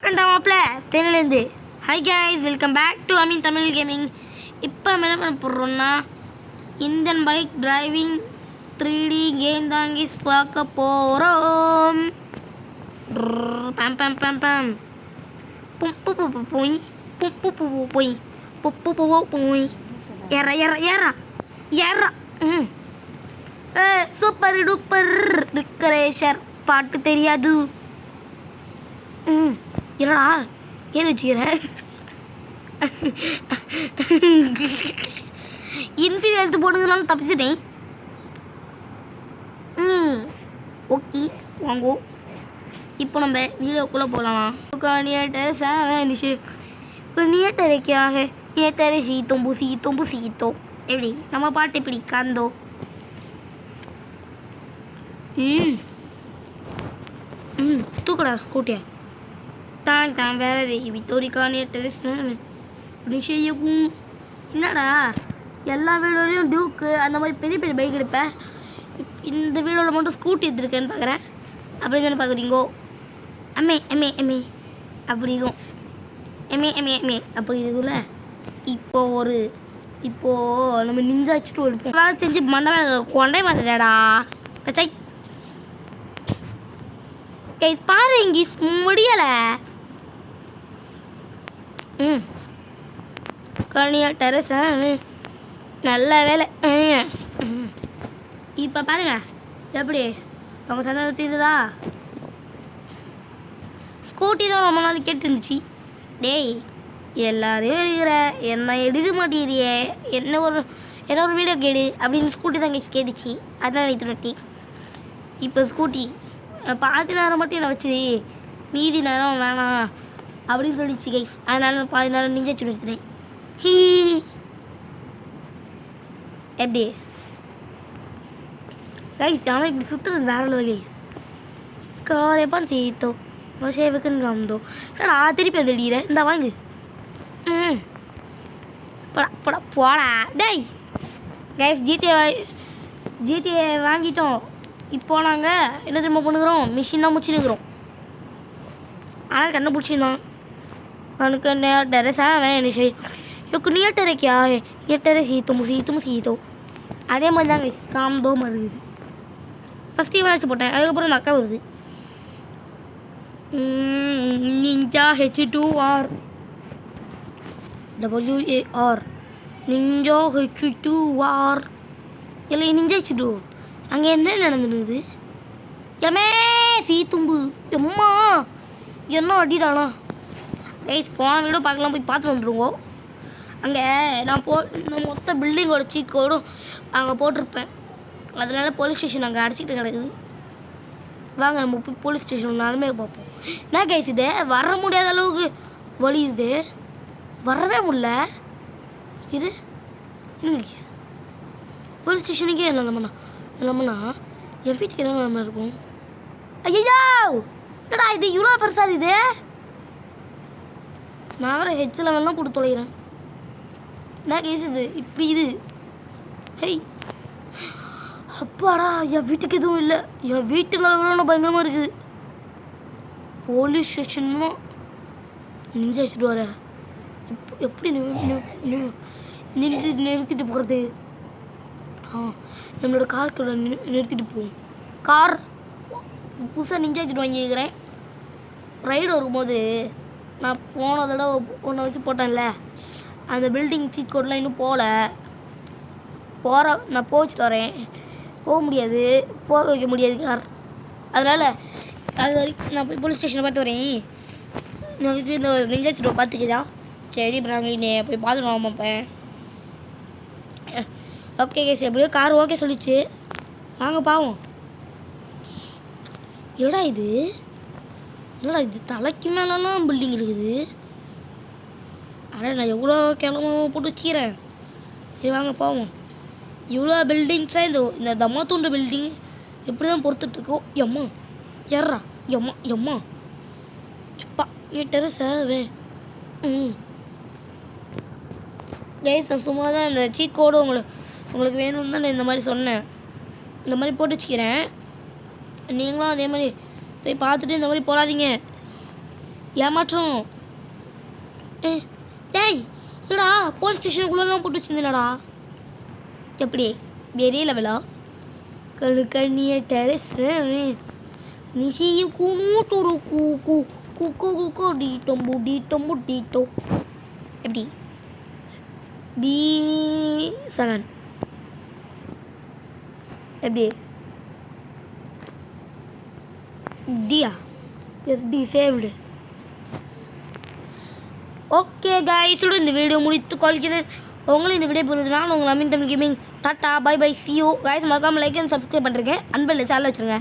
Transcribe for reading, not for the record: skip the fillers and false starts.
கண்டாமாப்ல தென்னிலேருந்து. Hi guys, welcome back to Ameen Tamil gaming. இப்போ நம்ம என்ன பண்ண போடுறோம்னா Indian bike driving 3D game தாங்கி பார்க்க போகிறோம். பம் பம் பம் பம் புப்பு புப்பு போய் புப்பு புப்பு போய் புப்பு புப்பு போய் ஏற ஏற ஏற ஏற சூப்பர் டூப்பர் ரிக்கரேஷர் பாட்டு தெரியாது. என்னடா ஏன் வச்சுக்கிற இன்ஃபீரியர் எடுத்து போடுறதுனால தப்பிச்சிட்டேன். ஓகே வாங்கோ. இப்போ நம்ம வீடியோக்குள்ளே போகலாம். நியட்டரைக்காக நியட்டரை சீத்தோம்பு சீத்தோம்பு சீத்தோ எப்படி நம்ம பாட்டு இப்படி காந்தோ. தூக்கடா ஸ்கூட்டியா தான் தான் வேற வித்தோரிக்கானே நிச்சயக்கும். என்னடா எல்லா வீடியோலையும் டியூக்கு அந்த மாதிரி பெரிய பெரிய பைக் எடுப்பேன். இந்த வீடியோவில் மட்டும் ஸ்கூட்டி எடுத்துருக்கேன்னு பார்க்குறேன். அப்படி தானே பார்க்குறீங்கோ? எம்ஏ எம்ஏ எம்ஏ அப்படி இருக்கும். எம்ஏ எம்ஏ எம்ஏ அப்படி இருக்குல்ல. இப்போது நம்ம நிஞ்சா வச்சுட்டு எடுப்போம். வேலை தெரிஞ்சு மண்டை கொண்டே மாத்திட்டாடா சை கைஸ் பாரு இங்கே முடியலை. கனியா டெரஸா நல்ல வேலை. இப்போ பாருங்க எப்படி உங்கள் சந்தோஷம் தீருதா. ஸ்கூட்டி தான் ரொம்ப நாள் கேட்டு இருந்துச்சு. டேய் எல்லாரையும் எடுக்கிற என்ன எடுக்க மாட்டேங்கிறியே, என்ன ஒரு வீடியோ கேடு அப்படின்னு ஸ்கூட்டி தான் கேட்டுச்சு. அதனால் எடுத்துட்டி. இப்போ ஸ்கூட்டி பாதி நேரம் மட்டும் என்ன வச்சுது, மீதி நேரம் வேணாம் அப்படின்னு சொல்லிச்சு கைஸ். அதனால பாதி நேரம் நிஞ்சா வச்சு எடுத்துட்டேன். ஹீ எப்படி கைஸ் ஆனால் இப்படி சுற்றுறது வேற இல்லை கைஸ். காரேப்பான் சீத்தோ சேவக்குன்னு காமந்தோ. ஏடா திருப்பி வந்து அடிக்கிற இந்த வாங்கு. போடா போடா போடா டேய். கைஸ் ஜிடிஏ வாங்கிட்டோம். இப்போ நாங்கள் என்ன திரும்ப பண்ணுகிறோம், மிஷின் தான் முடிச்சுருக்கிறோம். ஆனால் கண்ணை பிடிச்சிருந்தான் அவனுக்கு என்ன டெரஸா வேணும் சரி எனக்கு நியட்டரைக்கா நியட்டரை சீத்தோம் சீத்தும் சீத்தோ. அதே மாதிரி தாங்க காமதோ மருகுது. ஃபஸ்ட் டைம் அடிச்சு போட்டேன். அதுக்கப்புறம் இந்த அக்கா வருது. Ninja H2R WAR ninja H2R இல்லை நிஞ்சா H2. அங்கே என்ன நடந்துருக்குது எல்லாமே சீத்தும்பு எம்மா என்ன அடிடானா. கைஸ் போன வீடியோ பார்க்கலாம், போய் பார்த்துட்டு வந்துடுவோம். அங்கே நான் மொத்த பில்டிங்கோட சீட் கோடும் அங்கே போட்டிருப்பேன். அதனால போலீஸ் ஸ்டேஷன் அங்கே அடிச்சுக்கிட்டு கிடக்குது. வாங்க நம்ம போய் போலீஸ் ஸ்டேஷன் நாலுமே பார்ப்போம். என்ன கைஸ் இது வர முடியாத அளவுக்கு வலியுது, வரவே முடியல. இது என்ன கைஸ் போலீஸ் ஸ்டேஷனுக்கே இல்லைம்மா என் வீட்டுக்கு என்ன நம்ம இருக்கும். ஐயோ என்னடா இது இவ்வளோ பெருசாக இது. நான் வேறு ஹெச்சில் வேணால் கொடுத்து தொலைகிறேன். என்ன கேஸ் இது இப்படி இது. ஹெய் அப்பாடா என் வீட்டுக்கு எதுவும் இல்லை. என் வீட்டுக்கு நல்ல பயங்கரமாக இருக்குது. போலீஸ் ஸ்டேஷன்னா நிஞ்சா வச்சுட்டு வர எப்படி நிறுத்திட்டு போகிறது. நம்மளோட கார்க்குள்ள நிறுத்திட்டு போவோம். கார் புதுசாக நிஞ்சா வச்சுட்டு வாங்கிக்கிறேன். ரைடு வரும்போது நான் போன தடவை ஒன்று வச்சு போட்டேன்ல, அந்த பில்டிங் சீட் கோட்லாம் இன்னும் நான் போச்சுட்டு வரேன். போக முடியாது, போக வைக்க முடியாது கார். அதனால் அது வரைக்கும் நான் போய் போலீஸ் ஸ்டேஷனை பார்த்து வரேன். நான் போய் இந்த நிஞ்சா வச்சுட்டு பார்த்துக்கிதா சரி பிராங்கினே போய் பார்த்துட்டு வாமாப்பேன். ஓகே கேஸ் எப்படியோ கார் ஓகே சொல்லிச்சு. வாங்க பாவோம். என்னடா இது தலைக்கு மேலாம் பில்டிங் இருக்குது. ஆனால் நான் எவ்வளோ கிளம்ப போட்டு வச்சுக்கிறேன். சரி வாங்க போவோம். இவ்வளோ பில்டிங்ஸாக இந்த தம்மாத்தூண்டு பில்டிங் எப்படி தான் பொறுத்துட்ருக்கோம். எம்மா ஏறா எம்மா சுப்பா ஏ டெரஸாவே. கைஸ் நான் சும்மா தான் இந்த சீட் கோடு உங்களுக்கு வேணும்னு தான் நான் இந்த மாதிரி சொன்னேன். இந்த மாதிரி போட்டு வச்சுக்கிறேன். நீங்களும் அதே மாதிரி போய் பார்த்துட்டு இந்த மாதிரி போடாதீங்க. ஏமாற்றம். டேய் இல்லடா போலீஸ் ஸ்டேஷனுக்குள்ளலாம் போட்டு வச்சுருந்தேனடா. எப்படி பெரிய லெவலா கண்ணிய டெரஸ் நிசியு கூட்டூரு கூ குக்கு டீட்டோ எப்படி B7 எப்படி டியா எஸ் டி சேவ்டு. ஓகே கைஸ், இந்த வீடியோ முடித்து கொள்கிறேன். உங்களும் இந்த வீடியோ போகிறதுனால உங்களை Ameen Tamil gaming tata bye bye see you guys. மறக்காமல் லைக் அண்ட் சப்ஸ்கிரைப் பண்ணுறேங்க. அன்பில் சேனல் வச்சுருங்க.